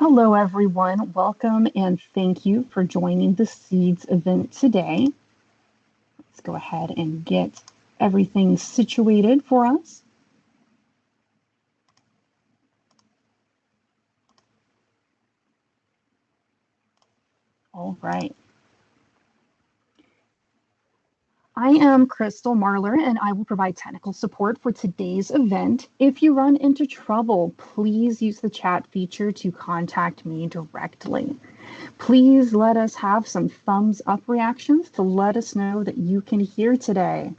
Hello, everyone. Welcome and thank you for joining the Seeds event today. Let's go ahead and get everything situated for us. All right. I am Crystal Marler, and I will provide technical support for today's event. If you run into trouble, please use the chat feature to contact me directly. Please let us have some thumbs up reactions to let us know that you can hear today.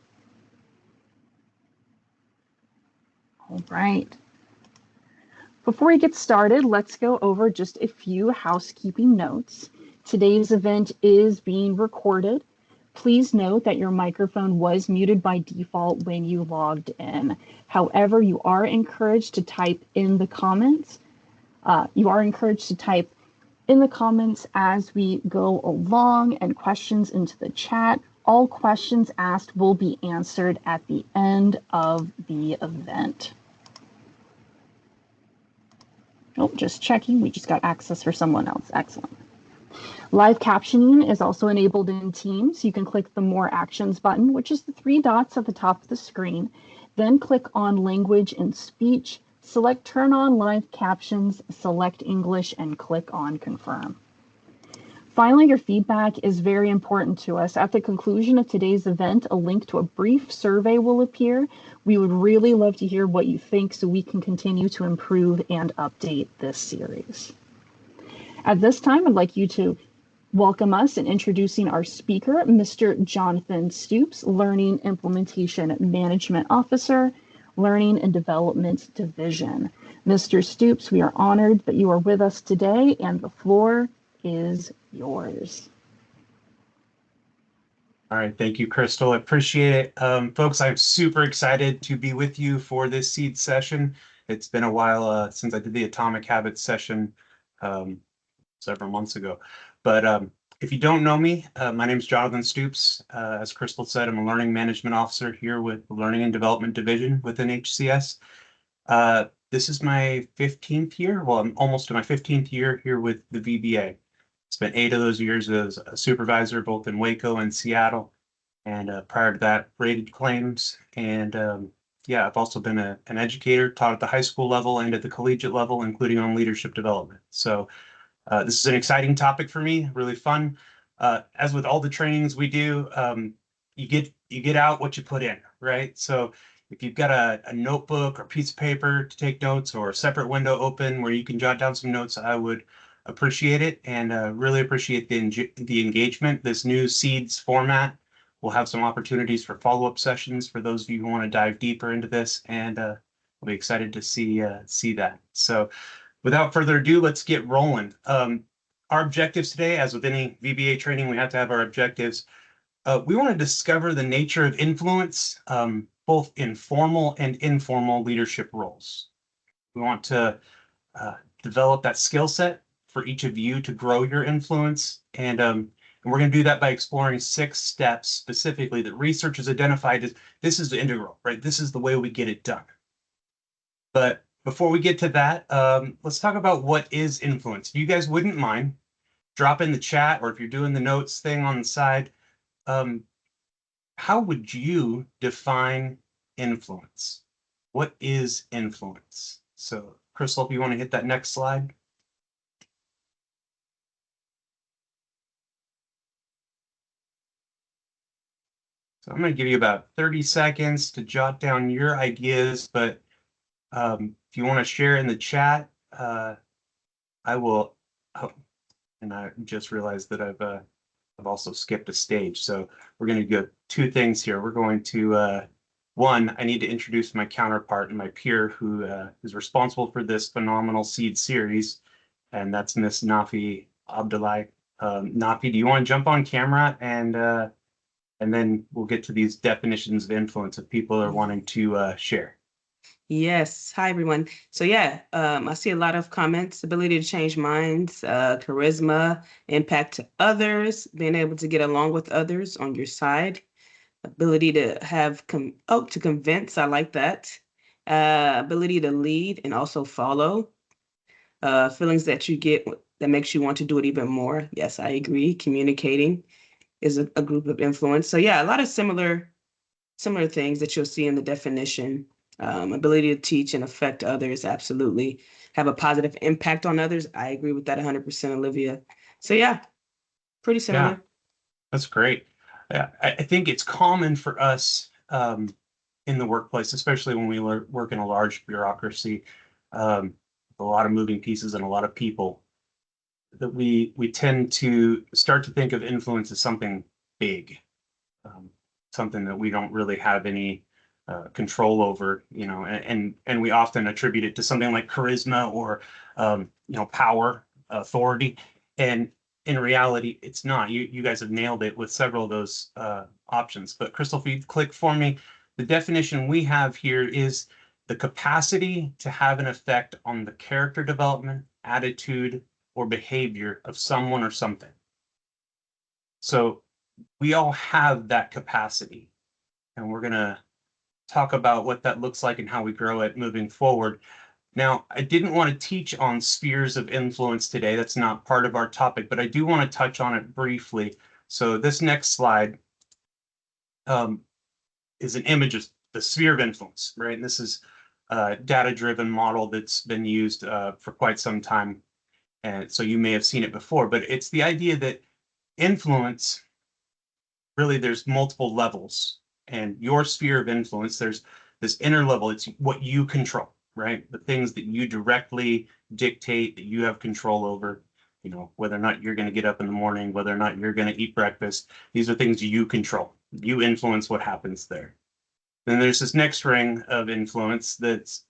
All right. Before we get started, let's go over just a few housekeeping notes. Today's event is being recorded. Please note that your microphone was muted by default when you logged in. However, you are encouraged to type in the comments. As we go along and questions into the chat. All questions asked will be answered at the end of the event. Oh, just checking. We just got access for someone else. Excellent. Live captioning is also enabled in Teams. You can click the More Actions button, which is the 3 dots at the top of the screen. Then click on Language and Speech, select Turn on Live Captions, select English, and click on Confirm. Finally, your feedback is very important to us. At the conclusion of today's event, a link to a brief survey will appear. We would really love to hear what you think so we can continue to improve and update this series. At this time, I'd like you to welcome us in introducing our speaker, Mr. Jonathan Stoops, Learning Implementation Management Officer, Learning and Development Division. Mr. Stoops, we are honored that you are with us today, and the floor is yours. All right, thank you, Crystal. I appreciate it. Folks, I'm super excited to be with you for this seed session. It's been a while since I did the Atomic Habits session several months ago. But if you don't know me, my name is Jonathan Stoops. As Crystal said, I'm a Learning Management Officer here with the Learning and Development Division within HCS. This is my 15th year. Well, I'm almost to my 15th year here with the VBA. Spent 8 of those years as a supervisor, both in Waco and Seattle. And prior to that, rated claims. And yeah, I've also been an educator, taught at the high school level and at the collegiate level, including on leadership development. So this is an exciting topic for me, really fun. As with all the trainings we do, you get out what you put in, right? So if you've got a notebook or piece of paper to take notes or a separate window open where you can jot down some notes, I would appreciate it, and really appreciate the engagement. This new Seeds format will have some opportunities for follow-up sessions for those of you who want to dive deeper into this, and I'll be excited to see that. So without further ado, let's get rolling. Our objectives today, as with any VBA training, we have to have our objectives. We want to discover the nature of influence, both in formal and informal leadership roles. We want to develop that skill set for each of you to grow your influence. And we're going to do that by exploring 6 steps specifically that research has identified as this is the integral, right? This is the way we get it done. But before we get to that, let's talk about what is influence. If you guys wouldn't mind, drop in the chat, or if you're doing the notes thing on the side, how would you define influence? What is influence? So Crystal, if you want to hit that next slide. So I'm going to give you about 30 seconds to jot down your ideas, but if you want to share in the chat, I will. Oh, and I just realized that I've also skipped a stage. So we're going to go 2 things here. We're going to, one, I need to introduce my counterpart and my peer who is responsible for this phenomenal seed series, and that's Miss Nafi Abdullahi. Nafi, do you want to jump on camera and then we'll get to these definitions of influence if people are wanting to share. Yes. Hi, everyone. So yeah, I see a lot of comments: ability to change minds, charisma, impact to others, being able to get along with others on your side, ability to have to convince. I like that. Ability to lead and also follow. Feelings that you get that makes you want to do it even more. Yes, I agree. Communicating is a group of influence. So yeah, a lot of similar things that you'll see in the definition. Ability to teach and affect others, absolutely. Have a positive impact on others. I agree with that 100%, Olivia. So yeah, pretty similar. Yeah, that's great. I think it's common for us in the workplace, especially when we work in a large bureaucracy, a lot of moving pieces and a lot of people, that we tend to start to think of influence as something big, something that we don't really have any control over, and we often attribute it to something like charisma or power, authority, and in reality, it's not. You guys have nailed it with several of those options. But Crystal, if you click for me, the definition we have here is the capacity to have an effect on the character development, attitude, or behavior of someone or something. So we all have that capacity, and we're going to talk about what that looks like and how we grow it moving forward. Now, I didn't want to teach on spheres of influence today. That's not part of our topic, but I do want to touch on it briefly. So this next slide is an image of the sphere of influence, right? And this is a data-driven model that's been used for quite some time. And so you may have seen it before, but it's the idea that influence, really, there's multiple levels. And your sphere of influence, there's this inner level. It's what you control, right? The things that you directly dictate, that you have control over, whether or not you're going to get up in the morning, whether or not you're going to eat breakfast. These are things you control. You influence what happens there. Then there's this next ring of influence that's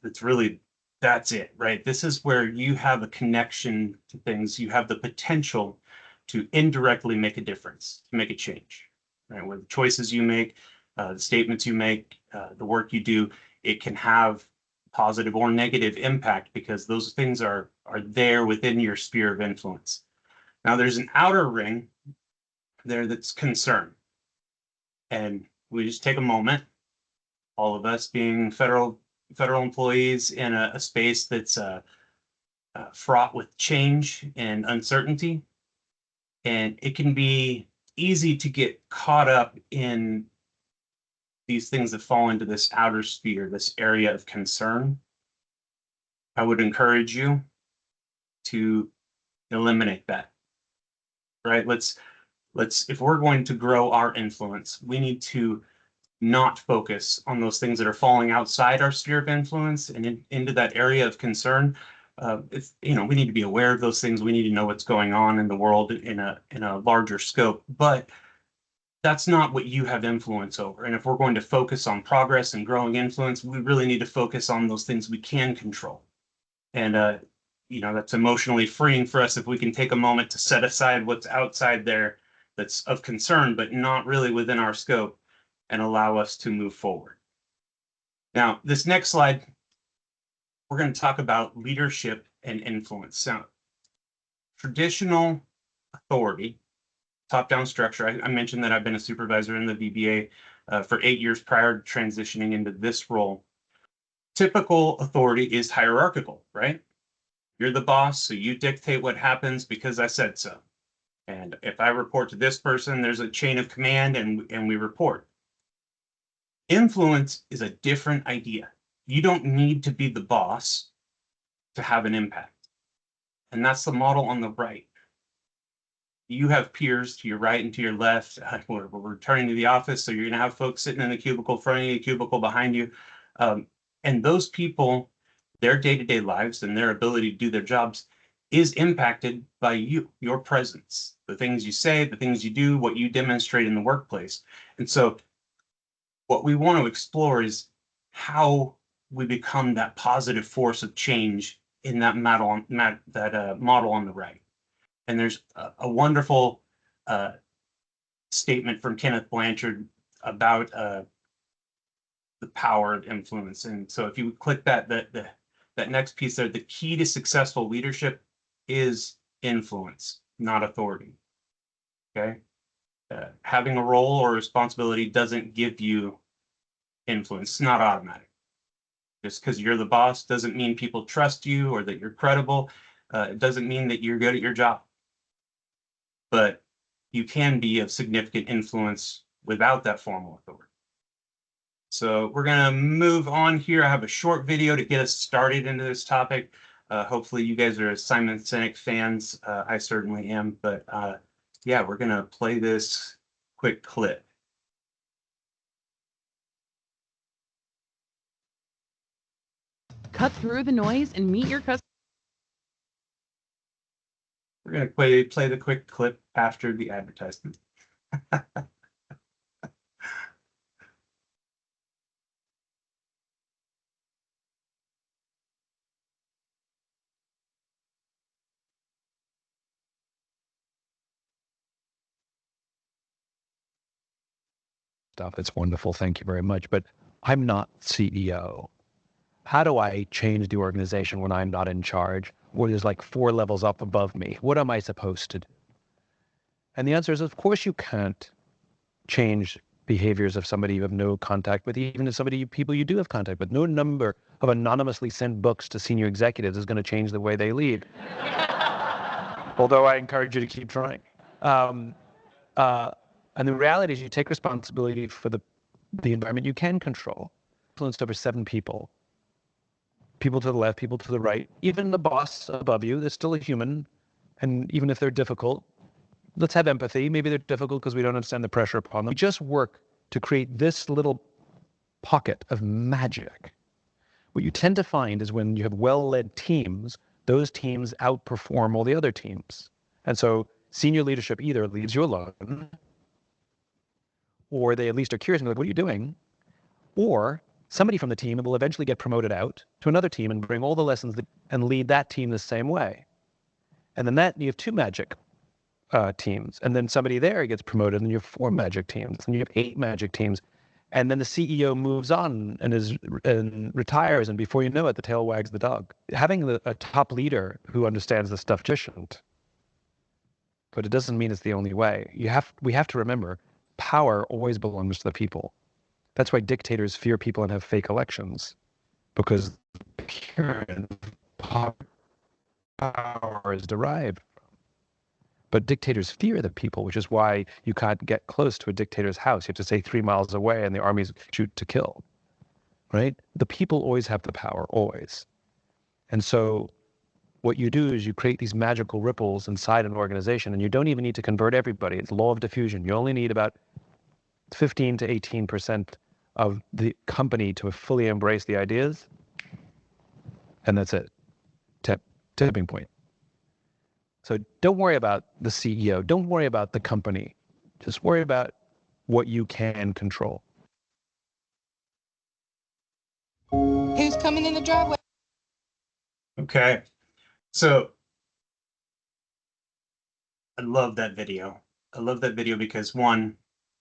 it, right? This is where you have a connection to things. You have the potential to indirectly make a difference, to make a change, right? With the choices you make, the statements you make, the work you do, it can have positive or negative impact because those things are there within your sphere of influence. Now, there's an outer ring there that's concern. And we just take a moment, all of us being federal employees in a space that's fraught with change and uncertainty. And it can be easy to get caught up in these things that fall into this outer sphere, this area of concern. I would encourage you to eliminate that, right? Let's if we're going to grow our influence, we need to not focus on those things that are falling outside our sphere of influence and into that area of concern. We need to be aware of those things. We need to know what's going on in the world in a larger scope, but that's not what you have influence over. And if we're going to focus on progress and growing influence, we really need to focus on those things we can control. And that's emotionally freeing for us if we can take a moment to set aside what's outside there that's of concern, but not really within our scope, and allow us to move forward. Now, this next slide, we're going to talk about leadership and influence. So, traditional authority, top-down structure. I mentioned that I've been a supervisor in the VBA for 8 years prior to transitioning into this role. Typical authority is hierarchical, right? You're the boss, so you dictate what happens because I said so. And if I report to this person, there's a chain of command and we report. Influence is a different idea. You don't need to be the boss to have an impact. And that's the model on the right. You have peers to your right and to your left. We're returning to the office, so you're going to have folks sitting in the cubicle in front of you, cubicle behind you. And those people, their day-to-day lives and their ability to do their jobs is impacted by you, your presence, the things you say, the things you do, what you demonstrate in the workplace. And so what we want to explore is how we become that positive force of change in that model on the right. And there's a wonderful statement from Kenneth Blanchard about the power of influence. And so if you click that next piece there, the key to successful leadership is influence, not authority. Okay? Having a role or responsibility doesn't give you influence. It's not automatic. Just because you're the boss doesn't mean people trust you or that you're credible. It doesn't mean that you're good at your job, but you can be of significant influence without that formal authority. So we're going to move on here. I have a short video to get us started into this topic. Hopefully you guys are Simon Sinek fans. I certainly am, but yeah, we're going to play this quick clip. Cut through the noise and meet your customer. We're going to play the quick clip after the advertisement. Stuff. It's wonderful. Thank you very much. But I'm not CEO. How do I change the organization when I'm not in charge? Where there's like 4 levels up above me? What am I supposed to do? And the answer is, of course, you can't change behaviors of somebody you have no contact with, even if people you do have contact with. No number of anonymously sent books to senior executives is going to change the way they lead. Although I encourage you to keep trying. And the reality is you take responsibility for the environment you can control. Influenced over 7 people. People to the left, people to the right. Even the boss above you, they're still a human. And even if they're difficult, let's have empathy. Maybe they're difficult because we don't understand the pressure upon them. We just work to create this little pocket of magic. What you tend to find is when you have well-led teams, those teams outperform all the other teams. And so senior leadership either leaves you alone, or they at least are curious and like, what are you doing? Or somebody from the team will eventually get promoted out to another team and bring all the lessons and lead that team the same way. And then you have 2 magic teams. And then somebody there gets promoted and you have 4 magic teams. And you have 8 magic teams. And then the CEO moves on and retires. And before you know it, the tail wags the dog. Having a top leader who understands this stuff just isn't. But it doesn't mean it's the only way. We have to remember, power always belongs to the people. That's why dictators fear people and have fake elections, because pure power is derived from. But dictators fear the people, which is why you can't get close to a dictator's house. You have to stay 3 miles away and the armies shoot to kill, right? The people always have the power, always. And so what you do is you create these magical ripples inside an organization, and you don't even need to convert everybody. It's law of diffusion. You only need about 15 to 18% of the company to fully embrace the ideas, and that's it. Tipping point. So don't worry about the CEO. Don't worry about the company. Just worry about what you can control. Who's coming in the driveway? Okay, so I love that video. I love that video because 1,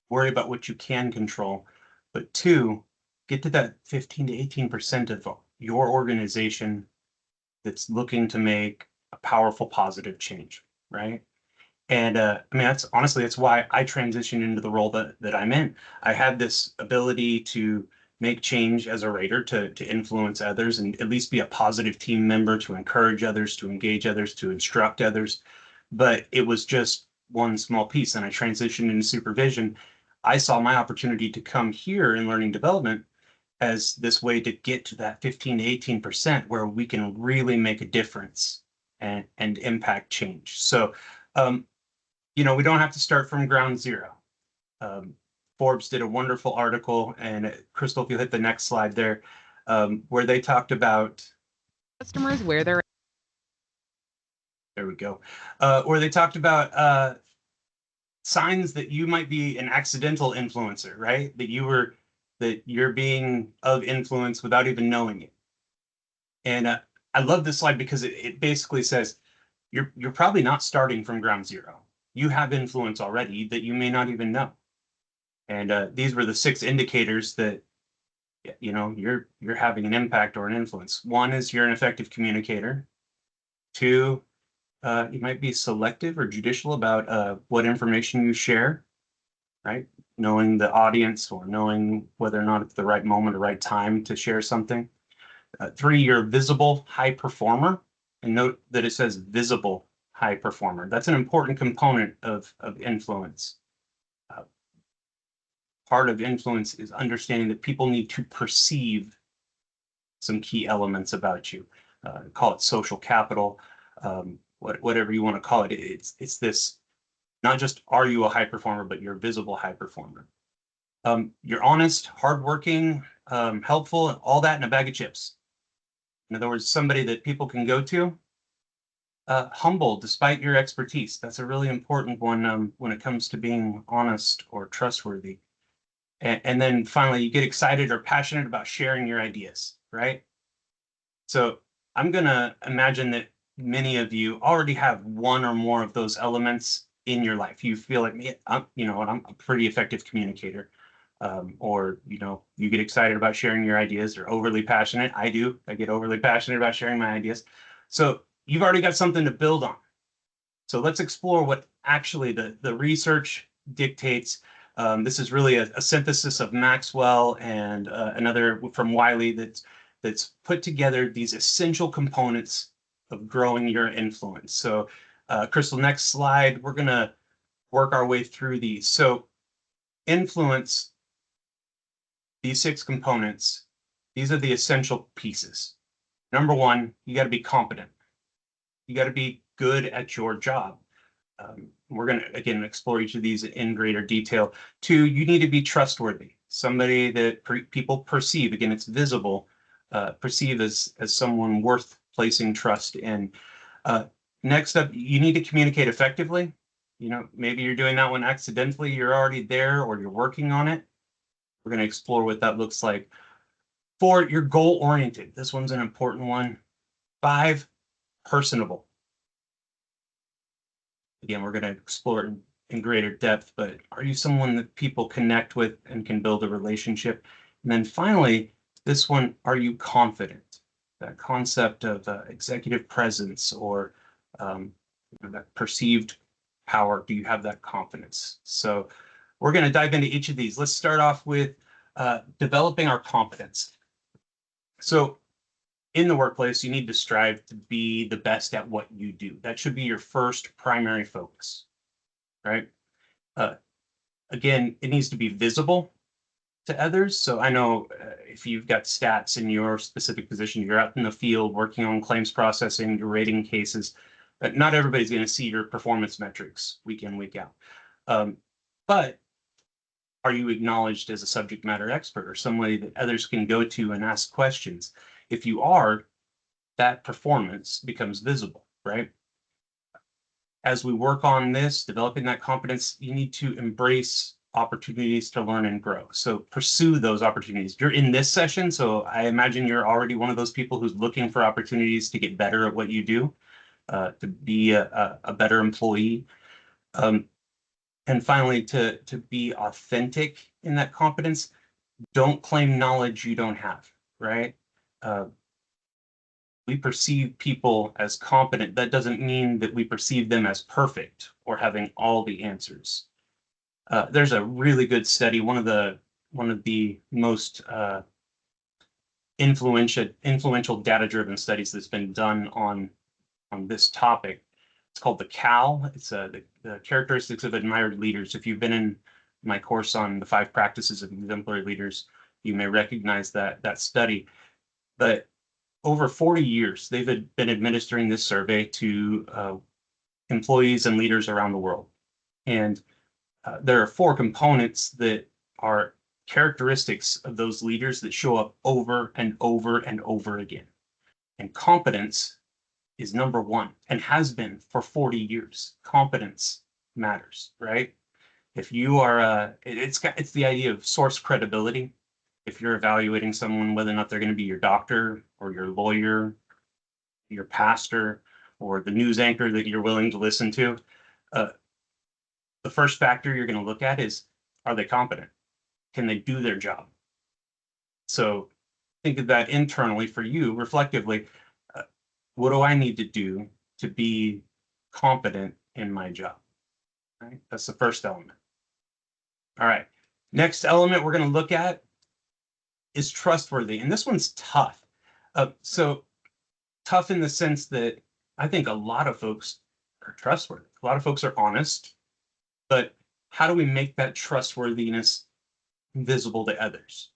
worry about what you can control, but 2, get to that 15 to 18% of your organization that's looking to make a powerful, positive change, right? And I mean, that's why I transitioned into the role that I'm in. I had this ability to make change as a rater, to influence others and at least be a positive team member, to encourage others, to engage others, to instruct others. But it was just one small piece. And I transitioned into supervision. I saw my opportunity to come here in learning development as this way to get to that 15 to 18% where we can really make a difference and impact change. So, we don't have to start from ground zero. Forbes did a wonderful article, and Crystal, if you hit the next slide there, where they talked about Customers where they're. There we go. Where they talked about signs that you might be an accidental influencer, right? That you're being of influence without even knowing it. And I love this slide because it basically says you're probably not starting from ground zero. You have influence already that you may not even know. And these were the 6 indicators that you're having an impact or an influence. 1 is you're an effective communicator. 2, you might be selective or judicial about what information you share, right? Knowing the audience or knowing whether or not it's the right moment or right time to share something. 3, you're a visible high performer. And note that it says visible high performer. That's an important component of influence. Part of influence is understanding that people need to perceive some key elements about you. Call it social capital, whatever you want to call it. It's this, not just are you a high performer, but you're a visible high performer. You're honest, hardworking, helpful, all that in a bag of chips. In other words, somebody that people can go to. Humble despite your expertise. That's a really important one when it comes to being honest or trustworthy. And then finally, you get excited or passionate about sharing your ideas, right? So I'm going to imagine that many of you already have one or more of those elements in your life. You feel like, I'm a pretty effective communicator. Or, you get excited about sharing your ideas. Or overly passionate. I do. I get overly passionate about sharing my ideas. So you've already got something to build on. So let's explore what actually the research dictates. This is really a synthesis of Maxwell and another from Wiley that's put together these essential components of growing your influence. So Crystal, next slide, we're going to work our way through these. So influence, these 6 components, these are the essential pieces. Number 1, you got to be competent. You got to be good at your job. We're going to, again, explore each of these in greater detail. 2, you need to be trustworthy. Somebody that people perceive, again, it's visible, perceive as someone worth placing trust in. Next up, you need to communicate effectively. Maybe you're doing that one accidentally, you're already there, or you're working on it. We're going to explore what that looks like. 4, you're goal-oriented. This one's an important one. 5, personable. Again, we're going to explore it in greater depth, but are you someone that people connect with and can build a relationship? And then finally, this one, are you confident? That concept of executive presence or that perceived power, do you have that confidence? So we're going to dive into each of these. Let's start off with developing our competence. So in the workplace, you need to strive to be the best at what you do. That should be your first primary focus, right? Again, it needs to be visible to others. So I know if you've got stats in your specific position, you're out in the field working on claims processing, you're rating cases, but not everybody's going to see your performance metrics week in, week out. But are you acknowledged as a subject matter expert or somebody that others can go to and ask questions? If you are, that performance becomes visible, right? As we work on this, developing that competence, you need to embrace opportunities to learn and grow. So pursue those opportunities. You're in this session, so I imagine you're already one of those people who's looking for opportunities to get better at what you do, to be a better employee. And finally, to be authentic in that competence. Don't claim knowledge you don't have, right? We perceive people as competent. That doesn't mean that we perceive them as perfect or having all the answers. There's a really good study, one of the most influential data-driven studies that's been done on this topic. It's called the CAL. It's the characteristics of admired leaders. If you've been in my course on the 5 practices of exemplary leaders, you may recognize that study. But over 40 years, they've been administering this survey to employees and leaders around the world. And there are 4 components that are characteristics of those leaders that show up over and over and over again. And competence is number 1 and has been for 40 years. Competence matters, right? If you are, it's the idea of source credibility. If you're evaluating someone, whether or not they're going to be your doctor or your lawyer, your pastor, or the news anchor that you're willing to listen to, the first factor you're going to look at is, are they competent? Can they do their job? So think of that internally for you, reflectively. What do I need to do to be competent in my job? Right? That's the first element. All right. Next element we're going to look at is trustworthy. And this one's tough. So tough in the sense that I think a lot of folks are trustworthy. A lot of folks are honest, but how do we make that trustworthiness visible to others?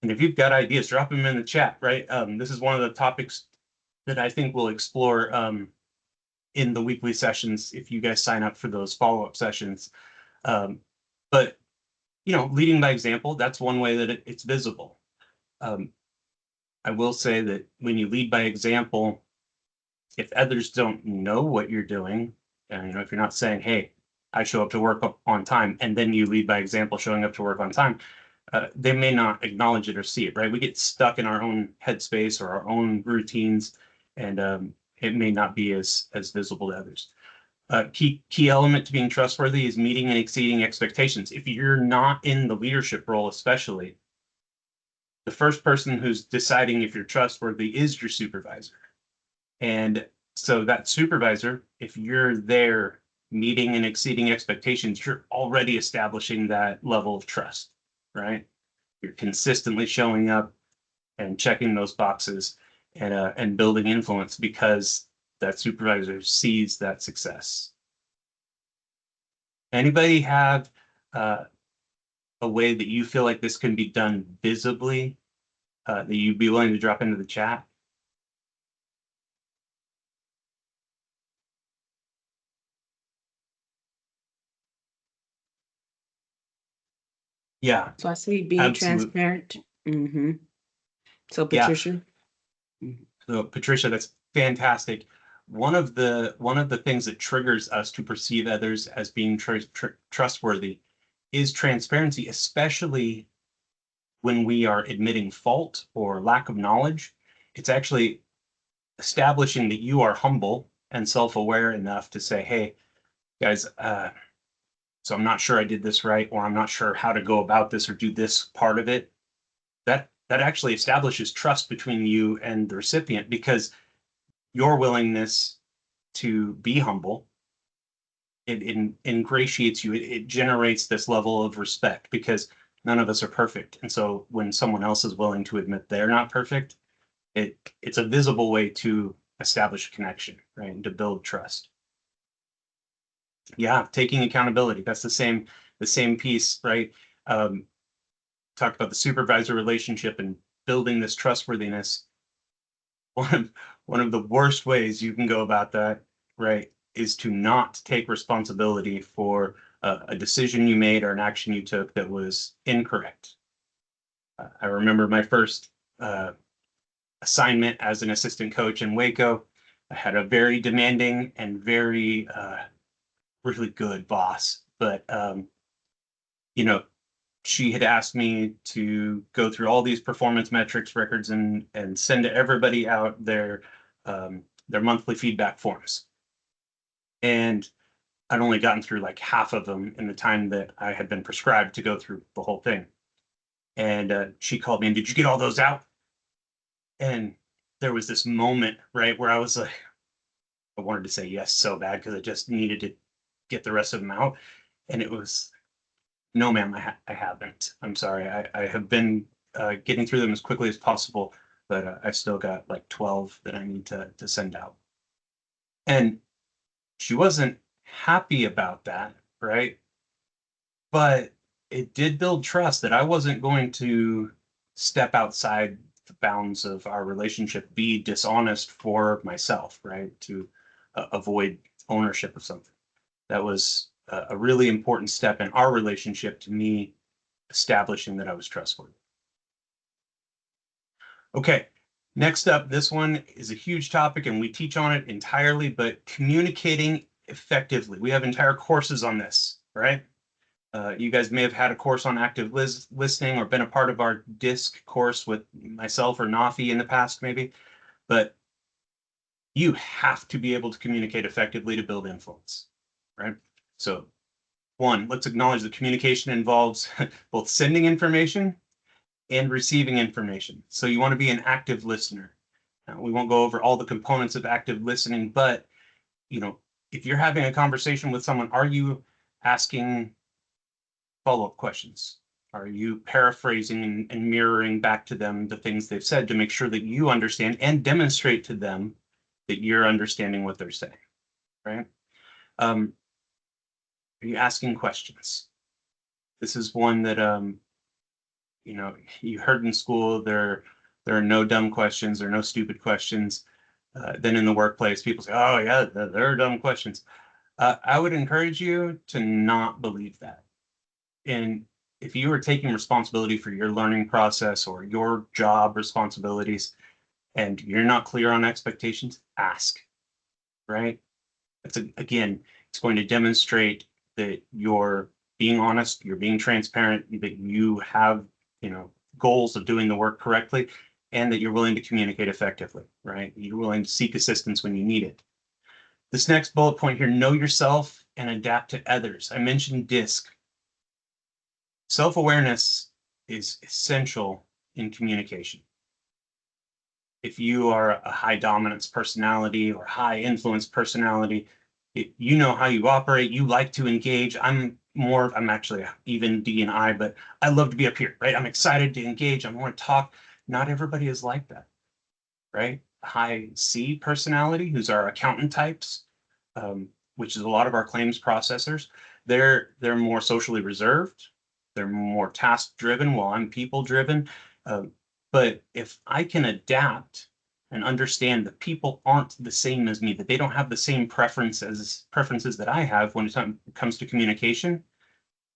And if you've got ideas, drop them in the chat, right? This is one of the topics that I think we'll explore in the weekly sessions if you guys sign up for those follow-up sessions. But, leading by example, that's one way that it's visible. I will say that when you lead by example, if others don't know what you're doing, and if you're not saying, hey, I show up to work on time, and then you lead by example showing up to work on time, they may not acknowledge it or see it, right? We get stuck in our own headspace or our own routines, and it may not be as visible to others. Key element to being trustworthy is meeting and exceeding expectations. If you're not in the leadership role, especially, the first person who's deciding if you're trustworthy is your supervisor. And so that supervisor, if you're there meeting and exceeding expectations, you're already establishing that level of trust, right? You're consistently showing up and checking those boxes and building influence because that supervisor sees that success. Anybody have a way that you feel like this can be done visibly that you'd be willing to drop into the chat? Yeah. So I see being Absolutely. transparent. So Yeah. Patricia. So Patricia, that's fantastic. One of the things that triggers us to perceive others as being trustworthy is transparency, especially when we are admitting fault or lack of knowledge. It's actually establishing that you are humble and self-aware enough to say, hey, guys, so I'm not sure I did this right, or I'm not sure how to go about this or do this part of it. That actually establishes trust between you and the recipient, because your willingness to be humble, it ingratiates you. It generates this level of respect, because none of us are perfect. And so when someone else is willing to admit they're not perfect, it's a visible way to establish a connection, right? And to build trust. Yeah, taking accountability. That's the same piece, right? Talked about the supervisor relationship and building this trustworthiness. One of the worst ways you can go about that, right, is to not take responsibility for a decision you made or an action you took that was incorrect. I remember my first assignment as an assistant coach in Waco. I had a very demanding and very really good boss, but she had asked me to go through all these performance metrics records and send everybody out their monthly feedback forms. And I'd only gotten through like half of them in the time that I had been prescribed to go through the whole thing. And she called me and, did you get all those out? And there was this moment, right, where I was like, I wanted to say yes so bad because I just needed to get the rest of them out. And it was, no, ma'am, I haven't. I'm sorry. I have been getting through them as quickly as possible, but I've still got like 12 that I need to send out. And she wasn't happy about that, right? But it did build trust that I wasn't going to step outside the bounds of our relationship, be dishonest for myself, right? To avoid ownership of something. That was a really important step in our relationship to me establishing that I was trustworthy. Okay, next up, this one is a huge topic and we teach on it entirely, but communicating effectively. We have entire courses on this, right? You guys may have had a course on active listening or been a part of our DISC course with myself or Nafi in the past, maybe, but you have to be able to communicate effectively to build influence, right? So one, let's acknowledge that communication involves both sending information and receiving information. So you want to be an active listener. Now, we won't go over all the components of active listening, but if you're having a conversation with someone, are you asking follow-up questions? Are you paraphrasing and mirroring back to them the things they've said to make sure that you understand and demonstrate to them that you're understanding what they're saying, right? Are you asking questions? This is one that, you know, you heard in school, there are no dumb questions, there are no stupid questions. Then in the workplace, people say, oh yeah, there are dumb questions. I would encourage you to not believe that. And if you are taking responsibility for your learning process or your job responsibilities and you're not clear on expectations, ask, right? Again, it's going to demonstrate that you're being honest, you're being transparent, that you have, you know, goals of doing the work correctly, and that you're willing to communicate effectively, right? You're willing to seek assistance when you need it. This next bullet point here, know yourself and adapt to others. I mentioned DISC. Self-awareness is essential in communication. If you are a high dominance personality or high influence personality, you know how you operate, you like to engage. I'm actually even D and I, but I love to be up here, right? I'm excited to engage. I want to talk. Not everybody is like that, right? High C personality, who's our accountant types, which is a lot of our claims processors. They're more socially reserved. They're more task driven while I'm people driven. But if I can adapt and understand that people aren't the same as me, that they don't have the same preferences that I have when it comes to communication,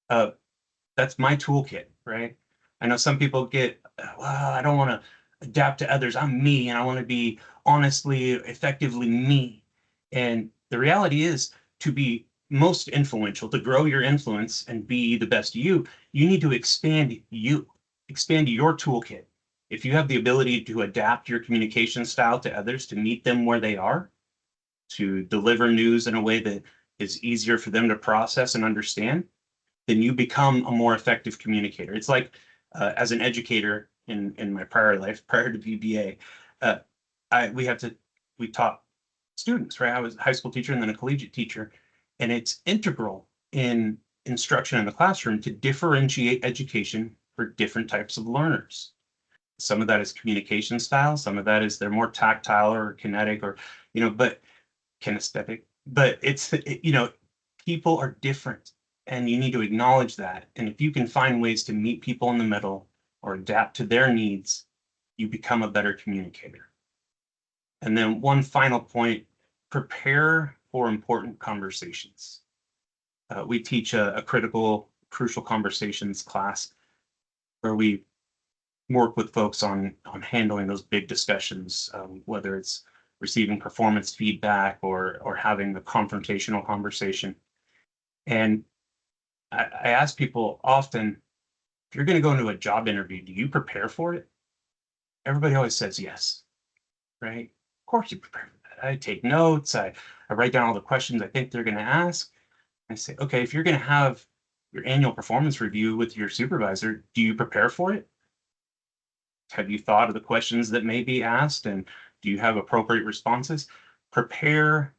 that's my toolkit, right? I know some people get, well, I don't want to adapt to others. I'm me, and I want to be honestly, effectively me. And the reality is, to be most influential, to grow your influence and be the best you need to expand your toolkit. If you have the ability to adapt your communication style to others, to meet them where they are, to deliver news in a way that is easier for them to process and understand, then you become a more effective communicator. It's like, as an educator in my prior life, prior to VBA, we taught students, right? I was a high school teacher and then a collegiate teacher, and it's integral in instruction in the classroom to differentiate education for different types of learners. Some of that is communication style, some of that is they're more tactile or kinetic or, you know, but kinesthetic, but you know, people are different and you need to acknowledge that. And if you can find ways to meet people in the middle or adapt to their needs, you become a better communicator. And then one final point, prepare for important conversations. We teach a crucial conversations class where we work with folks on handling those big discussions, whether it's receiving performance feedback or having the confrontational conversation. And I ask people often, if you're going to go into a job interview, do you prepare for it? Everybody always says yes, right? Of course you prepare for that. I take notes. I write down all the questions I think they're going to ask. I say, okay, if you're going to have your annual performance review with your supervisor, do you prepare for it? Have you thought of the questions that may be asked, and do you have appropriate responses? Prepare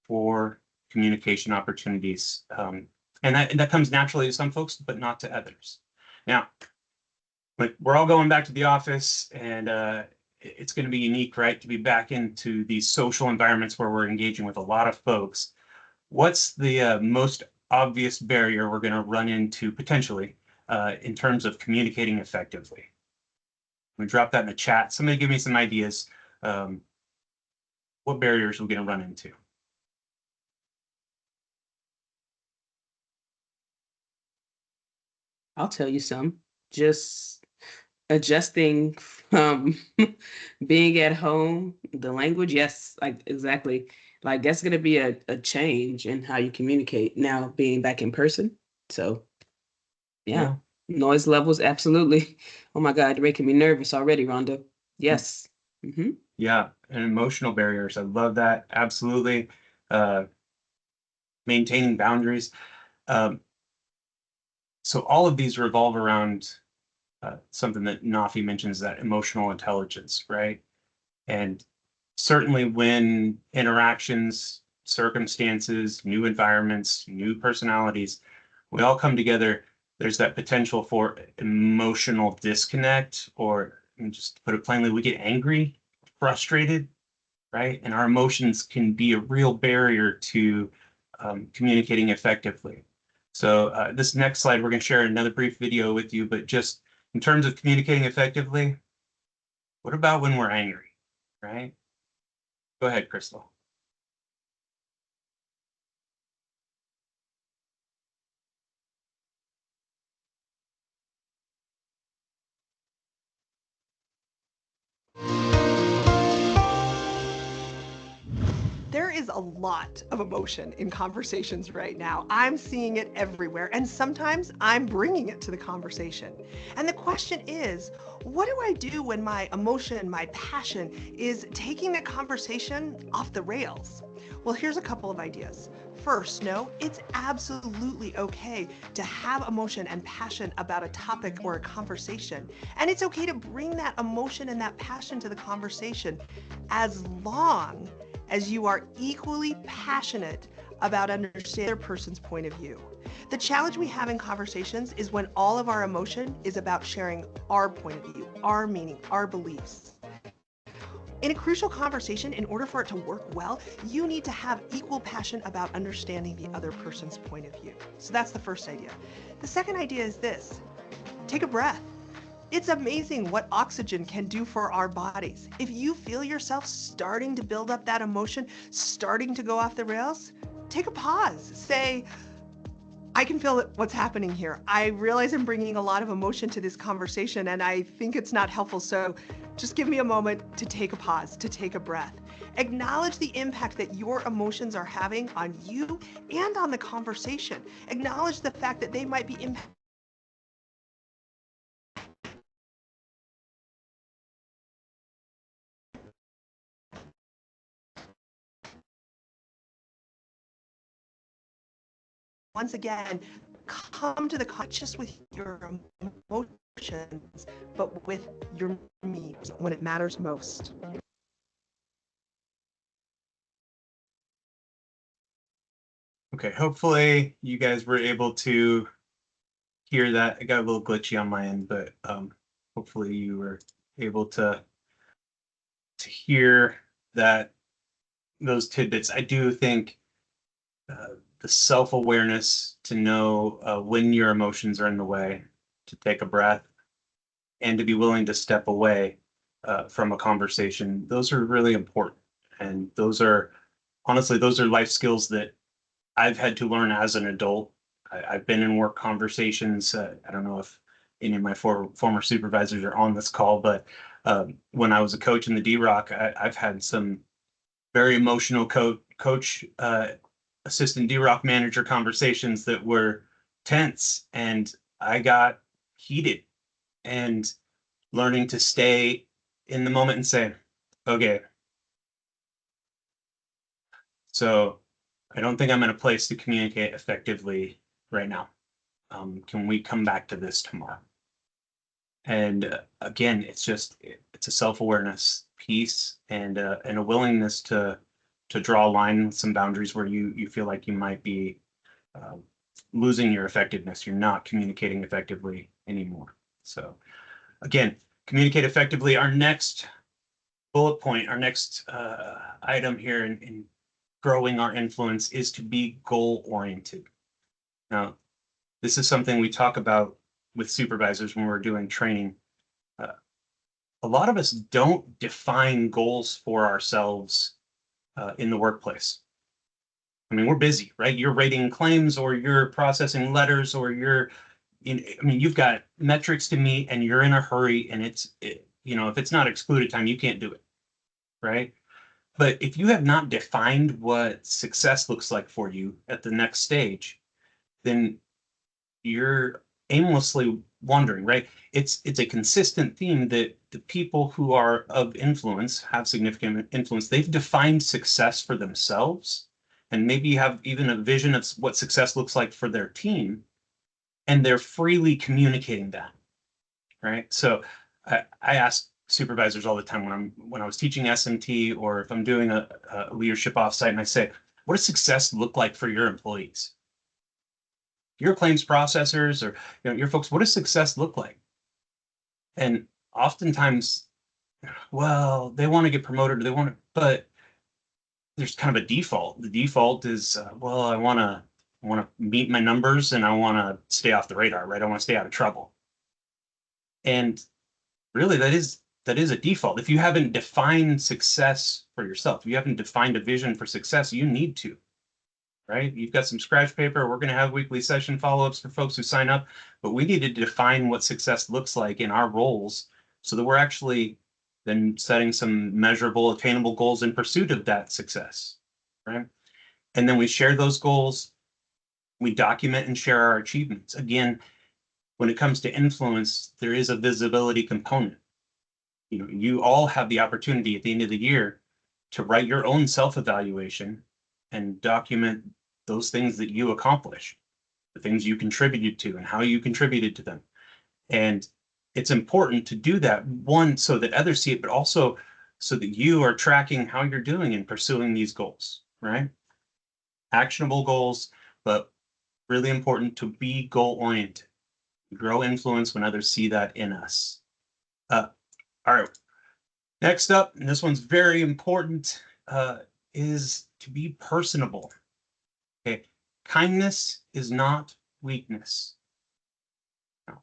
for communication opportunities. And that comes naturally to some folks, but not to others. Now, we're all going back to the office, and it's going to be unique, right, to be back into these social environments where we're engaging with a lot of folks. What's the most obvious barrier we're going to run into potentially in terms of communicating effectively? I'm going to drop that in the chat. Somebody give me some ideas. What barriers we're going to run into? I'll tell you some. Just adjusting from being at home, the language, yes, like exactly. Like that's going to be a change in how you communicate now being back in person. So yeah. Noise levels, absolutely. Oh my God, you're making me nervous already, Rhonda. Yes. Mm-hmm. Yeah, and emotional barriers. I love that. Absolutely. Maintaining boundaries. So all of these revolve around something that Nafi mentions, that emotional intelligence, right? And certainly when interactions, circumstances, new environments, new personalities, we all come together, there's that potential for emotional disconnect, or just to put it plainly, we get angry, frustrated, right? And our emotions can be a real barrier to communicating effectively. So this next slide, we're going to share another brief video with you, but just in terms of communicating effectively, what about when we're angry, right? Go ahead, Crystal. There is a lot of emotion in conversations right now. I'm seeing it everywhere, and sometimes I'm bringing it to the conversation. And the question is, what do I do when my emotion, my passion is taking the conversation off the rails? Well, here's a couple of ideas. First, no, it's absolutely okay to have emotion and passion about a topic or a conversation. And it's okay to bring that emotion and that passion to the conversation as long as you are equally passionate about understanding the other person's point of view. The challenge we have in conversations is when all of our emotion is about sharing our point of view, our meaning, our beliefs. In a crucial conversation, in order for it to work well, you need to have equal passion about understanding the other person's point of view. So that's the first idea. The second idea is this: take a breath. It's amazing what oxygen can do for our bodies. If you feel yourself starting to build up that emotion, starting to go off the rails, take a pause. Say, I can feel what's happening here. I realize I'm bringing a lot of emotion to this conversation and I think it's not helpful. So just give me a moment to take a pause, to take a breath. Acknowledge the impact that your emotions are having on you and on the conversation. Acknowledge the fact that they might be impacting once again, come to the not just with your emotions, but with your needs when it matters most. Okay, hopefully you guys were able to hear that. It got a little glitchy on my end, but hopefully you were able to hear that, those tidbits. I do think the self-awareness to know when your emotions are in the way, to take a breath, and to be willing to step away from a conversation, those are really important. And those are, honestly, those are life skills that I've had to learn as an adult. I've been in work conversations. I don't know if any of my former supervisors are on this call, but when I was a coach in the D-Rock, I've had some very emotional coach assistant D-Rock manager conversations that were tense, and I got heated, and learning to stay in the moment and say, okay, so I don't think I'm in a place to communicate effectively right now. Can we come back to this tomorrow? And again, it's a self-awareness piece and a willingness to draw a line, some boundaries where you feel like you might be losing your effectiveness. You're not communicating effectively anymore. So again, communicate effectively. Our next bullet point, our next item here in growing our influence is to be goal-oriented. Now, this is something we talk about with supervisors when we're doing training. A lot of us don't define goals for ourselves in the workplace. I mean, we're busy, right? You're rating claims, or you're processing letters, or you've got metrics to meet, and you're in a hurry, and if it's not excluded time, you can't do it, right? But if you have not defined what success looks like for you at the next stage, then you're aimlessly wandering, right? It's a consistent theme that the people who are of influence, have significant influence, they've defined success for themselves, and maybe have even a vision of what success looks like for their team, and they're freely communicating that, right? So I ask supervisors all the time when I was teaching SMT, or if I'm doing a leadership offsite, and I say, what does success look like for your employees? Your claims processors, or your folks, what does success look like? And oftentimes, well, they want to get promoted, or but there's kind of a default. The default is, well, I want to meet my numbers and I want to stay off the radar, right? I want to stay out of trouble. And really, that is a default. If you haven't defined success for yourself, if you haven't defined a vision for success, you need to, right? You've got some scratch paper. We're going to have weekly session follow-ups for folks who sign up, but we need to define what success looks like in our roles so that we're actually then setting some measurable, attainable goals in pursuit of that success, right? And then we share those goals. We document and share our achievements. Again, when it comes to influence, there is a visibility component. You know, you all have the opportunity at the end of the year to write your own self-evaluation and document those things that you accomplish, the things you contributed to and how you contributed to them. And it's important to do that, one, so that others see it, but also so that you are tracking how you're doing in pursuing these goals, right? Actionable goals, but really important to be goal-oriented. Grow influence when others see that in us. All right. Next up, and this one's very important, is to be personable. Okay. Kindness is not weakness. No.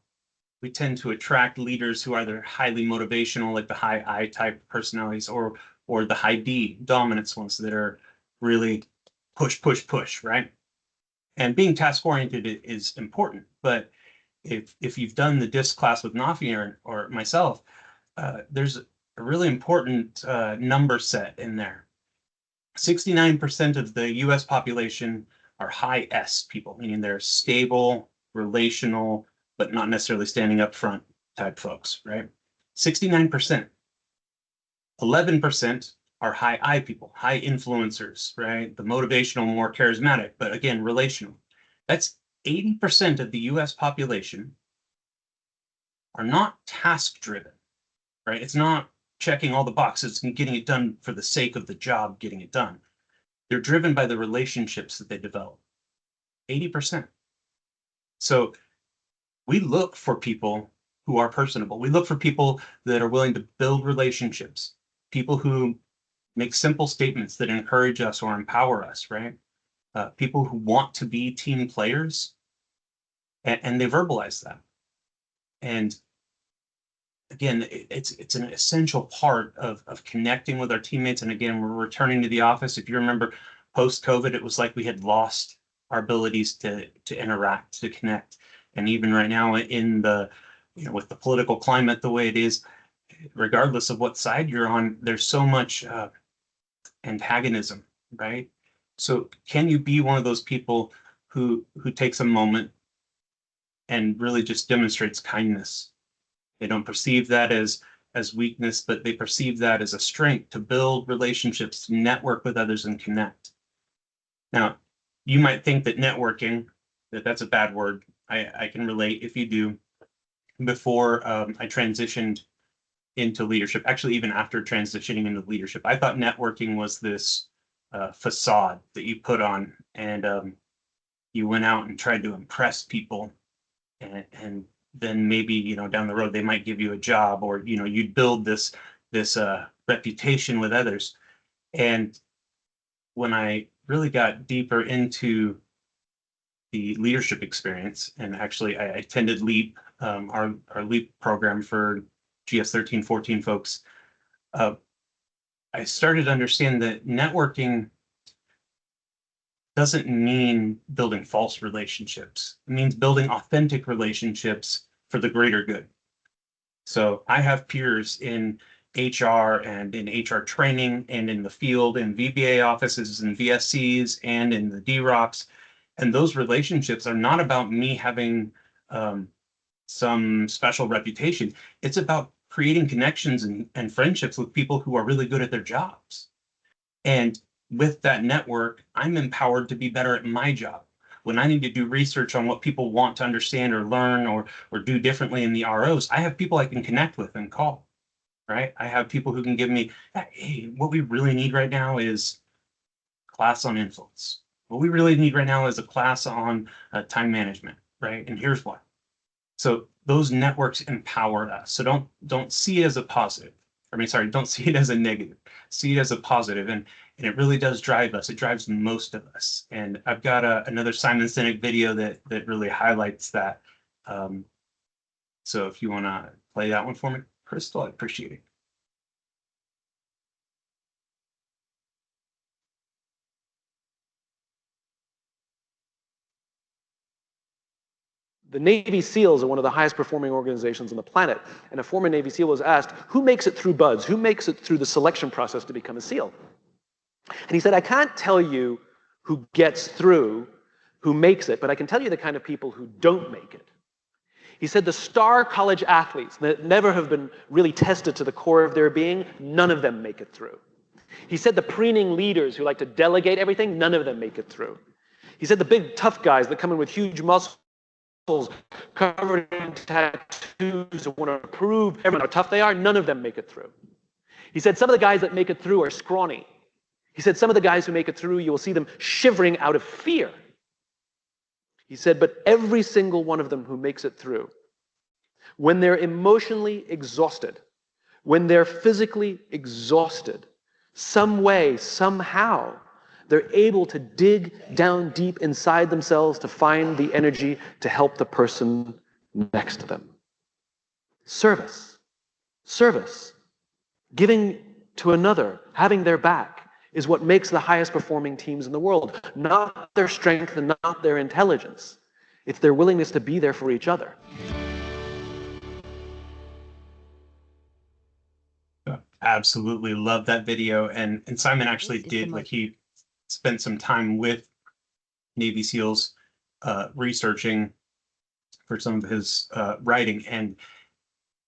We tend to attract leaders who are either highly motivational, like the high I type personalities, or the high D dominance ones that are really push, push, push, right? And being task-oriented is important, but if you've done the DISC class with Nafi or myself, there's a really important number set in there. 69% of the US population are high S people, meaning they're stable, relational, but not necessarily standing up front type folks, right? 69%. 11% are high I people, high influencers, right? The motivational, more charismatic, but again, relational. That's 80% of the US population are not task driven, right? It's not checking all the boxes and getting it done for the sake of the job, getting it done. They're driven by the relationships that they develop. 80%. So we look for people who are personable. We look for people that are willing to build relationships, people who make simple statements that encourage us or empower us, right? People who want to be team players, and they verbalize that. And again, it's an essential part of connecting with our teammates. And again, we're returning to the office. If you remember, post-COVID, it was like we had lost our abilities to interact, to connect. And even right now, in the, you know, with the political climate the way it is, regardless of what side you're on, there's so much antagonism, right? So can you be one of those people who takes a moment and really just demonstrates kindness? They don't perceive that as weakness, but they perceive that as a strength to build relationships, to network with others and connect. Now, you might think that networking, that's a bad word. I can relate if you do. Before I transitioned into leadership, actually even after transitioning into leadership, I thought networking was this facade that you put on, and you went out and tried to impress people, and then maybe, you know, down the road they might give you a job, or, you know, you'd build this reputation with others. And when I really got deeper into the leadership experience, and actually I attended LEAP, our LEAP program for GS 13-14 folks, I started to understand that networking doesn't mean building false relationships. It means building authentic relationships for the greater good. So I have peers in HR and in HR training and in the field, in VBA offices and VSCs and in the DROCs. And those relationships are not about me having some special reputation. It's about creating connections and friendships with people who are really good at their jobs. And with that network, I'm empowered to be better at my job. When I need to do research on what people want to understand or learn or do differently in the ROs, I have people I can connect with and call, right? I have people who can give me, hey, what we really need right now is a class on influence. What we really need right now is a class on time management, right? And here's why. So those networks empower us. So don't see it as a positive. don't see it as a negative, see it as a positive. And it really does drive us. It drives most of us. And I've got another Simon Sinek video that really highlights that. So if you want to play that one for me, Crystal, I appreciate it. The Navy SEALs are one of the highest performing organizations on the planet. And a former Navy SEAL was asked, who makes it through BUDS? Who makes it through the selection process to become a SEAL? And he said, I can't tell you who gets through, who makes it, but I can tell you the kind of people who don't make it. He said the star college athletes that never have been really tested to the core of their being, none of them make it through. He said the preening leaders who like to delegate everything, none of them make it through. He said the big tough guys that come in with huge muscles covered in tattoos and want to prove everyone how tough they are, none of them make it through. He said some of the guys that make it through are scrawny. He said some of the guys who make it through, you will see them shivering out of fear. He said, but every single one of them who makes it through, when they're emotionally exhausted, when they're physically exhausted, some way, somehow, they're able to dig down deep inside themselves to find the energy to help the person next to them. Service, service, giving to another, having their back, is what makes the highest performing teams in the world. Not their strength and not their intelligence. It's their willingness to be there for each other. Absolutely love that video. And Simon actually did, like, he spent some time with Navy SEALs researching for some of his writing. And,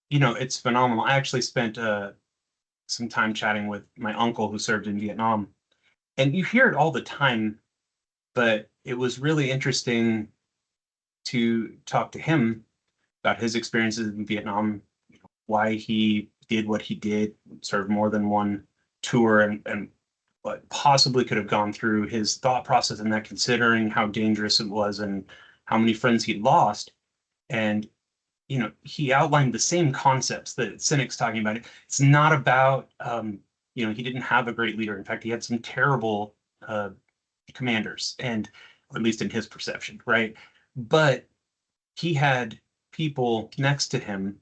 you know, it's phenomenal. I actually spent some time chatting with my uncle who served in Vietnam. And you hear it all the time, but it was really interesting to talk to him about his experiences in Vietnam, why he did what he did, served more than one tour, and what possibly could have gone through his thought process in that, considering how dangerous it was and how many friends he'd lost. And you know, he outlined the same concepts that Sinek's talking about. It's not about, you know, he didn't have a great leader. In fact, he had some terrible commanders, and or at least in his perception, right? But he had people next to him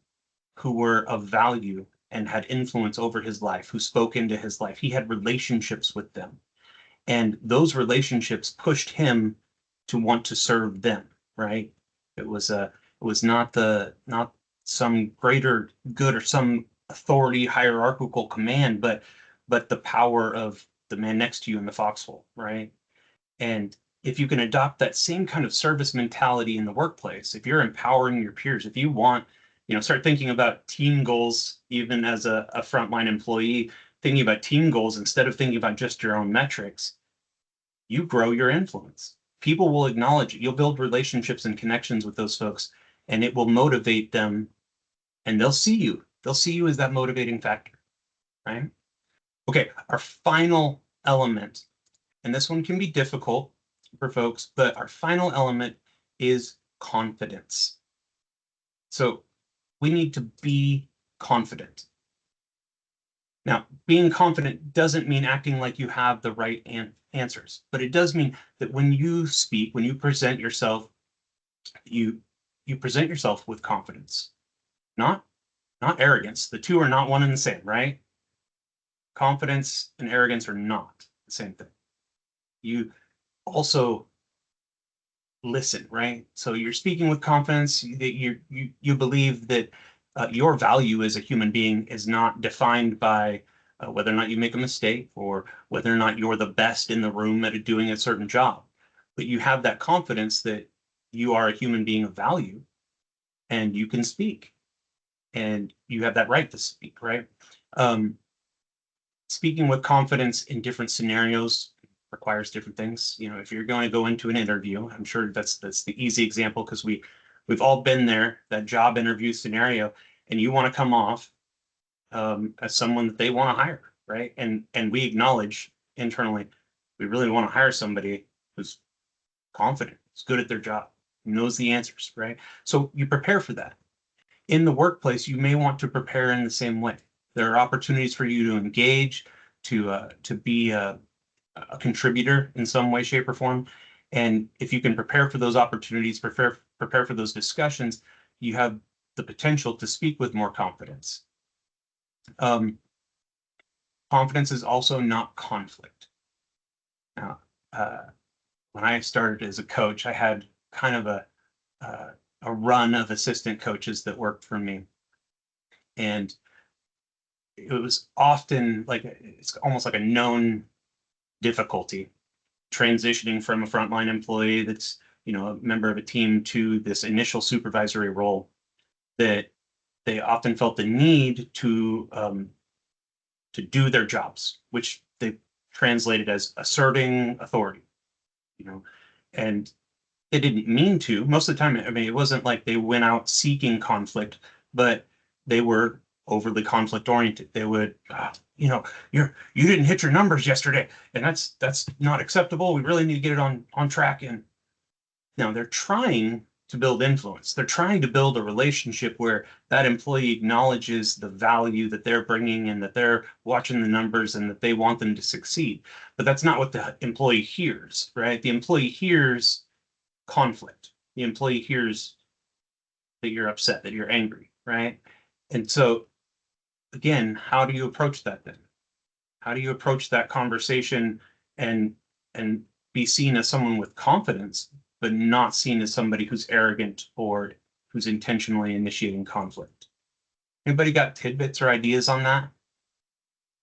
who were of value and had influence over his life, who spoke into his life. He had relationships with them, and those relationships pushed him to want to serve them, right? It was not some greater good or some authority hierarchical command, but the power of the man next to you in the foxhole, right? And if you can adopt that same kind of service mentality in the workplace, if you're empowering your peers, if you want, you know, start thinking about team goals, even as a frontline employee, thinking about team goals instead of thinking about just your own metrics, you grow your influence. People will acknowledge it. You'll build relationships and connections with those folks, and it will motivate them, and they'll see you. They'll see you as that motivating factor, right? Okay, our final element, and this one can be difficult for folks, but our final element is confidence. So we need to be confident. Now, being confident doesn't mean acting like you have the right answers, but it does mean that when you speak, when you present yourself, you present yourself with confidence, not arrogance. The two are not one and the same, right? Confidence and arrogance are not the same thing. You also listen, right? So you're speaking with confidence, that you believe that your value as a human being is not defined by whether or not you make a mistake or whether or not you're the best in the room at doing a certain job. But you have that confidence that you are a human being of value and you can speak and you have that right to speak, right? Speaking with confidence in different scenarios requires different things. You know, if you're going to go into an interview, I'm sure that's the easy example because we've all been there, that job interview scenario, and you want to come off as someone that they want to hire, right? And we acknowledge internally, we really want to hire somebody who's confident, who's good at their job, who knows the answers, right? So you prepare for that. In the workplace, you may want to prepare in the same way. There are opportunities for you to engage, to be a contributor in some way, shape, or form. And if you can prepare for those opportunities, prepare for those discussions, you have the potential to speak with more confidence. Confidence is also not conflict. Now, when I started as a coach, I had kind of a run of assistant coaches that worked for me. And it was often like, it's almost like a known difficulty transitioning from a frontline employee that's, a member of a team to this initial supervisory role, that they often felt the need to do their jobs, which they translated as asserting authority, and they didn't mean to. Most of the time, I mean, it wasn't like they went out seeking conflict, but they were overly conflict oriented. They would, you didn't hit your numbers yesterday, and that's not acceptable. We really need to get it on track. And now they're trying to build influence. They're trying to build a relationship where that employee acknowledges the value that they're bringing and that they're watching the numbers and that they want them to succeed. But that's not what the employee hears, right? The employee hears conflict. The employee hears that you're upset, that you're angry, right? And so, again, how do you approach that then? How do you approach that conversation and be seen as someone with confidence, but not seen as somebody who's arrogant or who's intentionally initiating conflict? Anybody got tidbits or ideas on that?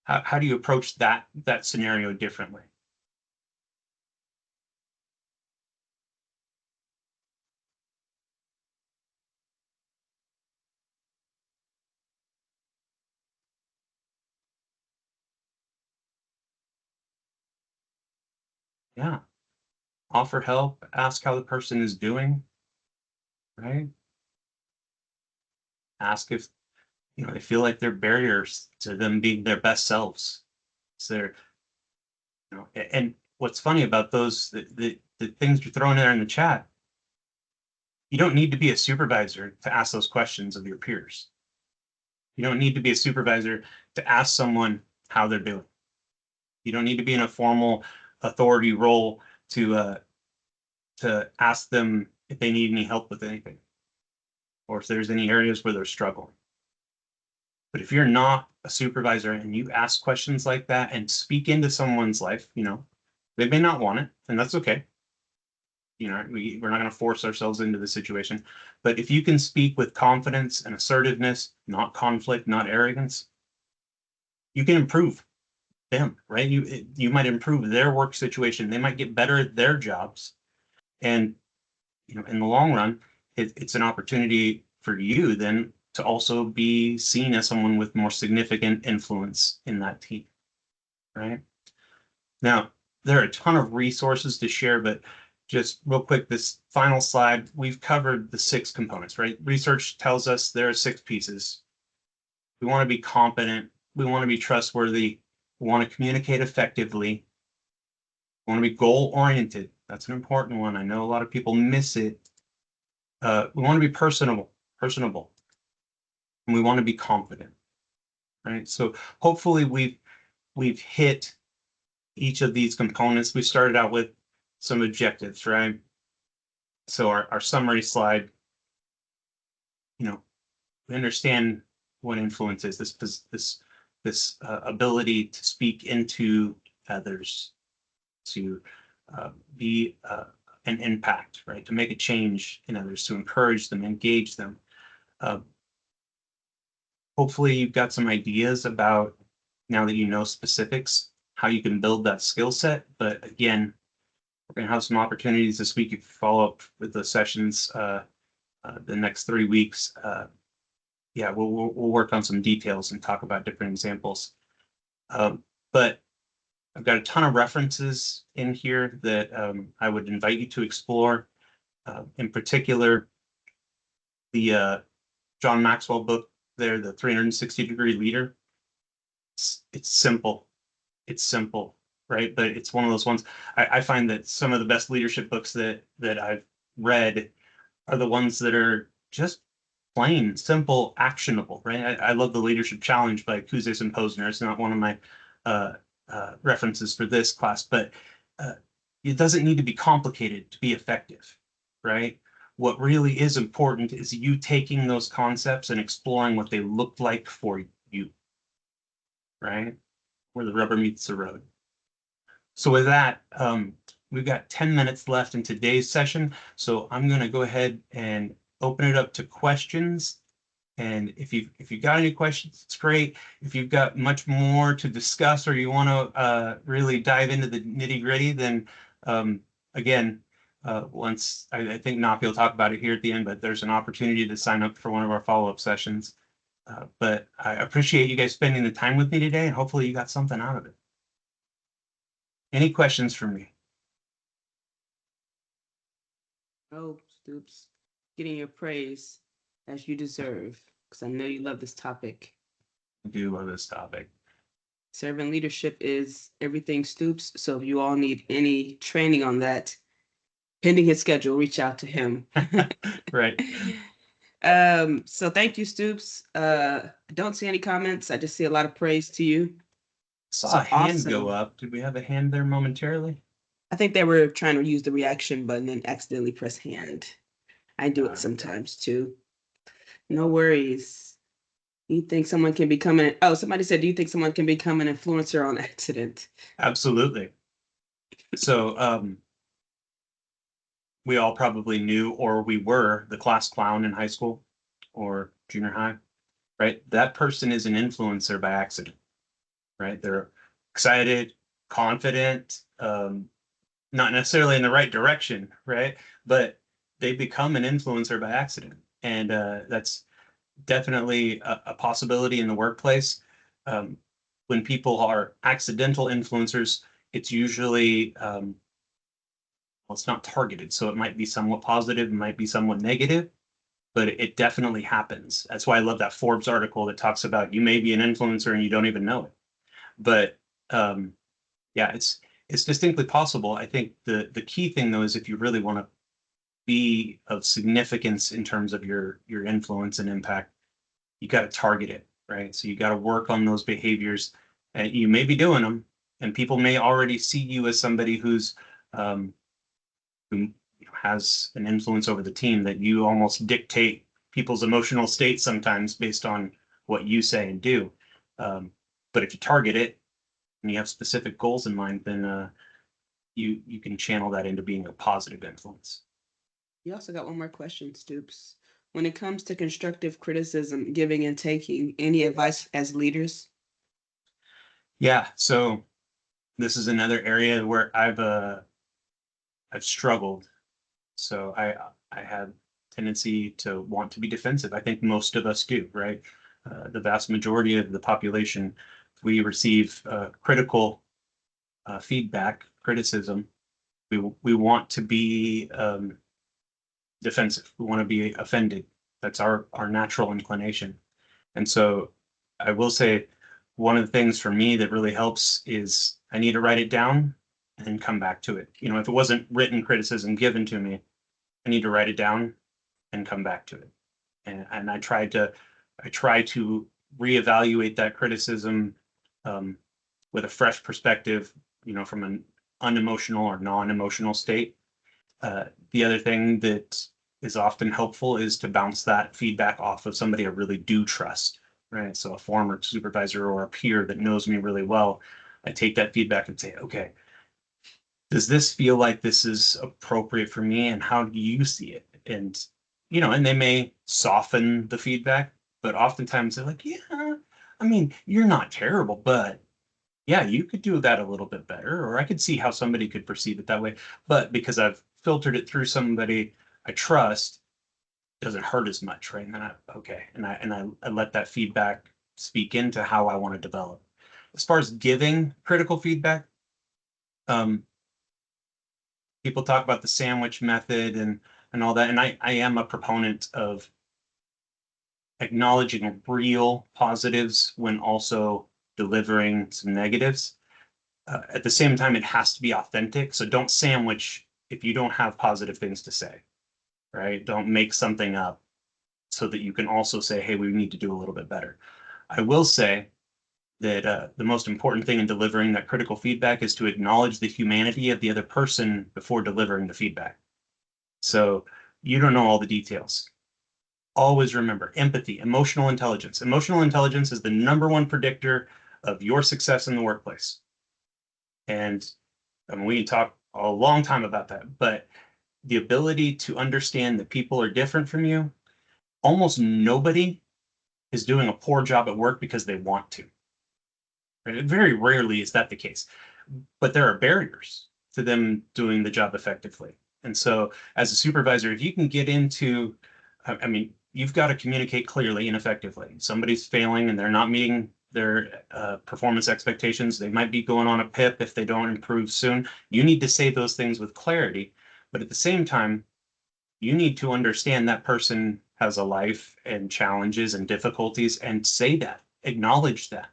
How do you approach that scenario differently? Yeah. Offer help, ask how the person is doing, right? Ask if they feel like there are barriers to them being their best selves. So and what's funny about those, the things you're throwing there in the chat, you don't need to be a supervisor to ask those questions of your peers. You don't need to be a supervisor to ask someone how they're doing. You don't need to be in a formal authority role to ask them if they need any help with anything, or if there's any areas where they're struggling. But if you're not a supervisor and you ask questions like that and speak into someone's life, they may not want it, and that's okay. We're not going to force ourselves into the situation. But if you can speak with confidence and assertiveness, not conflict, not arrogance, you can improve them, right? You might improve their work situation. They might get better at their jobs. And, in the long run, it's an opportunity for you then to also be seen as someone with more significant influence in that team, right? Now, there are a ton of resources to share, but just real quick, this final slide, we've covered the 6 components, right? Research tells us there are 6 pieces. We want to be competent. We want to be trustworthy. We want to communicate effectively. We want to be goal-oriented. That's an important one. I know a lot of people miss it. We want to be personable. And we want to be confident, right? So hopefully we've hit each of these components. We started out with some objectives, right? So our summary slide, we understand what influence is, this ability to speak into others, to be an impact, right? To make a change in others, to encourage them, engage them. Hopefully you've got some ideas about, now that you know specifics, how you can build that skill set. But again, we're going to have some opportunities this week. If you follow up with the sessions the next 3 weeks, we'll work on some details and talk about different examples. But I've got a ton of references in here that I would invite you to explore. In particular, the John Maxwell book there, The 360-Degree Leader. It's simple. It's simple, right? But it's one of those ones. I find that some of the best leadership books that I've read are the ones that are just plain, simple, actionable, right? I love the leadership challenge by Kuzes and Posner. It's not one of my references for this class, but it doesn't need to be complicated to be effective, right? What really is important is you taking those concepts and exploring what they look like for you, right? Where the rubber meets the road. So with that, we've got 10 minutes left in today's session. So I'm going to go ahead and open it up to questions. And if you've got any questions, it's great. If you've got much more to discuss or you want to really dive into the nitty gritty, then again, once I think Nafi will talk about it here at the end, but there's an opportunity to sign up for one of our follow-up sessions. But I appreciate you guys spending the time with me today, and hopefully you got something out of it. Any questions for me? Oh, Stoops, getting your praise as you deserve, because I know you love this topic. I do love this topic. Servant leadership is everything, Stoops. So if you all need any training on that, pending his schedule, reach out to him. Right. So thank you, Stoops. I don't see any comments. I just see a lot of praise to you. Saw a hand go awesome. up. Did we have a hand there momentarily? I think they were trying to use the reaction button and accidentally press hand. I do it sometimes too. No worries. You think someone can become an, oh, somebody said, do you think someone can become an influencer on accident? Absolutely. So we all probably knew, or we were the class clown in high school or junior high, right? That person is an influencer by accident, right? They're excited, confident, not necessarily in the right direction, right? But they become an influencer by accident. And that's definitely a possibility in the workplace. When people are accidental influencers, it's usually, well, it's not targeted. So it might be somewhat positive, it might be somewhat negative, but it definitely happens. That's why I love that Forbes article that talks about you may be an influencer and you don't even know it. But yeah, it's distinctly possible. I think the key thing though is if you really want to be of significance in terms of your influence and impact, you got to target it, right? So you got to work on those behaviors, and you may be doing them, and people may already see you as somebody who's who has an influence over the team, that you almost dictate people's emotional state sometimes based on what you say and do. But if you target it and you have specific goals in mind, then you can channel that into being a positive influence. You also got one more question, Stoops. When it comes to constructive criticism, giving and taking, any advice as leaders? Yeah, so this is another area where I've struggled. So I have tendency to want to be defensive. I think most of us do, right? The vast majority of the population, we receive critical feedback, criticism. We want to be defensive. We want to be offended. That's our natural inclination. And so I will say one of the things for me that really helps is I need to write it down and come back to it. You know, if it wasn't written criticism given to me, I need to write it down and come back to it. And I try to reevaluate that criticism with a fresh perspective, you know, from an unemotional or non-emotional state. The other thing that is often helpful is to bounce that feedback off of somebody I really do trust, right? So a former supervisor or a peer that knows me really well, I take that feedback and say, okay, does this feel like this is appropriate for me? And how do you see it? And, you know, and they may soften the feedback, but oftentimes they're like, yeah, I mean, you're not terrible, but yeah, you could do that a little bit better, or I could see how somebody could perceive it that way. But because I've filtered it through somebody I trust, it doesn't hurt as much, right? And then I let that feedback speak into how I want to develop. As far as giving critical feedback, people talk about the sandwich method and all that, and I am a proponent of acknowledging real positives when also delivering some negatives. At the same time, it has to be authentic. So don't sandwich if you don't have positive things to say, right? Don't make something up so that you can also say, hey, we need to do a little bit better. I will say that the most important thing in delivering that critical feedback is to acknowledge the humanity of the other person before delivering the feedback. So you don't know all the details. Always remember empathy, emotional intelligence. Emotional intelligence is the #1 predictor of your success in the workplace. And I mean, we can talk a long time about that, but the ability to understand that people are different from you, almost nobody is doing a poor job at work because they want to. Right? Very rarely is that the case, but there are barriers to them doing the job effectively. And so as a supervisor, if you can get into, I mean, you've got to communicate clearly and effectively. Somebody's failing and they're not meeting their performance expectations. They might be going on a PIP if they don't improve soon. You need to say those things with clarity, but at the same time, you need to understand that person has a life and challenges and difficulties, and say that, acknowledge that,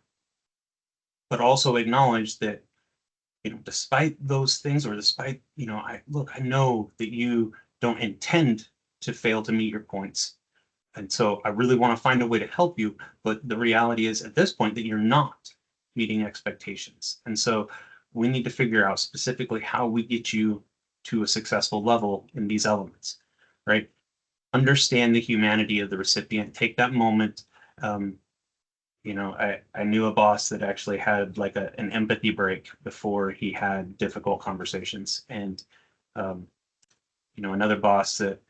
but also acknowledge that, you know, despite those things, or despite, you know, I know that you don't intend to fail to meet your points. And so I really want to find a way to help you. But the reality is at this point that you're not meeting expectations. And so we need to figure out specifically how we get you to a successful level in these elements, right? Understand the humanity of the recipient, take that moment. You know, I knew a boss that actually had like an empathy break before he had difficult conversations. And, you know, another boss that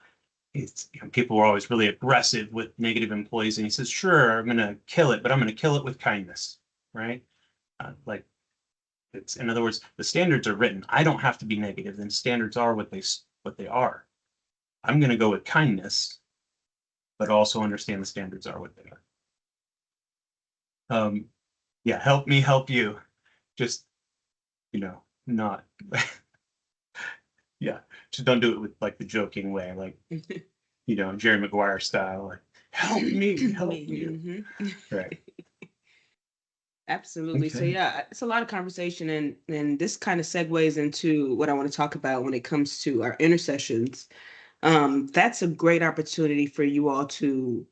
it's, you know, people were always really aggressive with negative employees. And he says, sure, I'm going to kill it, but I'm going to kill it with kindness, right? Like it's, in other words, the standards are written. I don't have to be negative. Then standards are what they are. I'm going to go with kindness, but also understand the standards are what they are. Yeah, help me help you. Just, you know, not, yeah, just don't do it with like the joking way, like, you know, Jerry Maguire style, like, help me help you. Right. Absolutely. So Okay. yeah, it's a lot of conversation, and this kind of segues into what I want to talk about when it comes to our intercessions. That's a great opportunity for you all to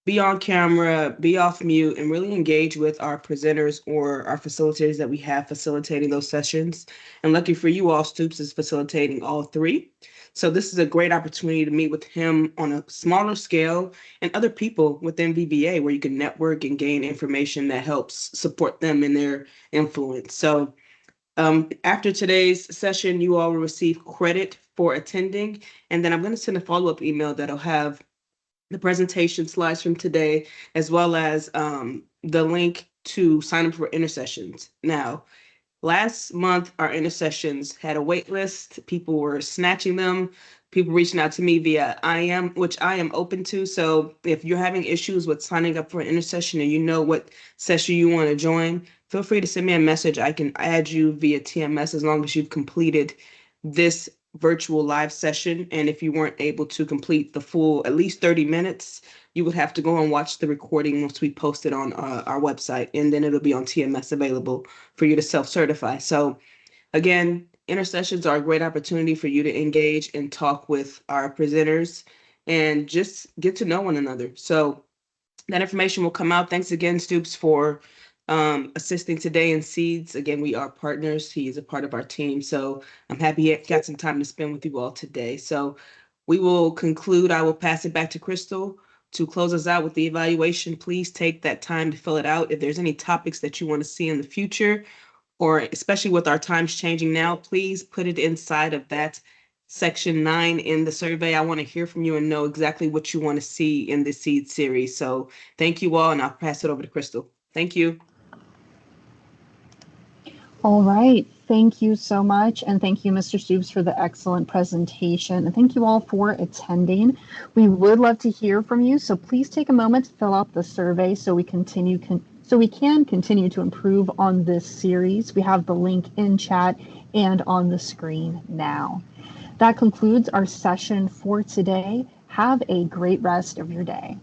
be on camera, be off mute, and really engage with our presenters or our facilitators that we have facilitating those sessions. And lucky for you all, Stoops is facilitating all 3. So this is a great opportunity to meet with him on a smaller scale and other people within VBA, where you can network and gain information that helps support them in their influence. So after today's session, you all will receive credit for attending. And then I'm going to send a follow-up email that'll have the presentation slides from today, as well as the link to sign up for intercessions. Now, last month, our intercessions had a wait list. People were snatching them. People reaching out to me via IM, which I am open to. So if you're having issues with signing up for an intercession and you know what session you want to join, feel free to send me a message. I can add you via TMS as long as you've completed this virtual live session. And if you weren't able to complete the full at least 30 minutes, you would have to go and watch the recording once we post it on our website, and then it'll be on TMS available for you to self-certify. So again, intercessions are a great opportunity for you to engage and talk with our presenters and just get to know one another. So that information will come out. Thanks again, Stoops, for assisting today in Seeds. Again, we are partners. He is a part of our team. So I'm happy he got some time to spend with you all today. So we will conclude. I will pass it back to Crystal to close us out with the evaluation. Please take that time to fill it out. If there's any topics that you want to see in the future, or especially with our times changing now, please put it inside of that section 9 in the survey. I want to hear from you and know exactly what you want to see in the Seed series. So thank you all, and I'll pass it over to Crystal. Thank you. All right. Thank you so much. And thank you, Mr. Stoops, for the excellent presentation. And thank you all for attending. We would love to hear from you. So please take a moment to fill out the survey so we can continue to improve on this series. We have the link in chat and on the screen now. That concludes our session for today. Have a great rest of your day.